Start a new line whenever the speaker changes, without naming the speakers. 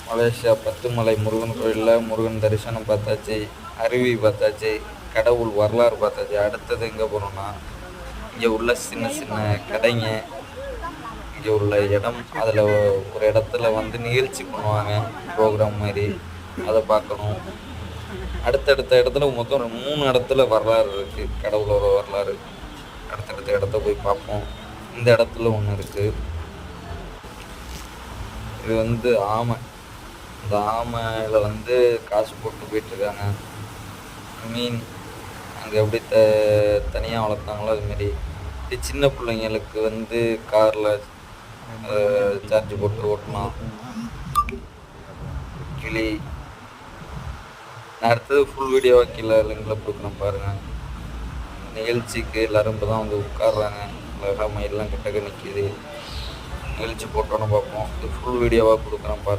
Malaysia Batumalai Murugan கோயிலில் முருகன் தரிசனம் பார்த்தாச்சு, அருவி பார்த்தாச்சு, கடவுள் வரலாறு பார்த்தாச்சு. அடுத்தது எங்கே போகிறோம்னா, இங்கே உள்ள சின்ன சின்ன கடைங்க, இங்கே உள்ள இடம், அதில் ஒரு இடத்துல வந்து நிகழ்ச்சி பண்ணுவாங்க, ப்ரோக்ராம் மாதிரி, அதை பார்க்கணும். அடுத்தடுத்த இடத்துல மொத்தம் ஒரு 3 இடத்துல வரலாறு இருக்குது, கடவுளோட வரலாறு. அடுத்தடுத்த இடத்த போய் பார்ப்போம். இந்த இடத்துல ஒன்று இருக்குது, இது வந்து ஆமை. இந்த ஆமையில் வந்து காசு போட்டு போயிட்டுருக்காங்க. மீன் அங்கே எப்படி தனியாக வளர்த்தாங்களோ அதுமாரி. இது சின்ன பிள்ளைங்களுக்கு வந்து காரில் சார்ஜ் போட்டு ஓட்டலாம். கிளி. நான் அடுத்தது ஃபுல் வீடியோவாக கீழே லிங்கில் கொடுக்குறேன் பாருங்கள். நிகழ்ச்சிக்கு எல்லோரும் இப்போ தான் வந்து உட்காடுறாங்க. அழகாக மயிலெலாம் கிட்டக்க நிற்கிது. நிகழ்ச்சி போட்டோன்னு பார்ப்போம். இது ஃபுல் வீடியோவாக கொடுக்குறேன் பாருங்கள்.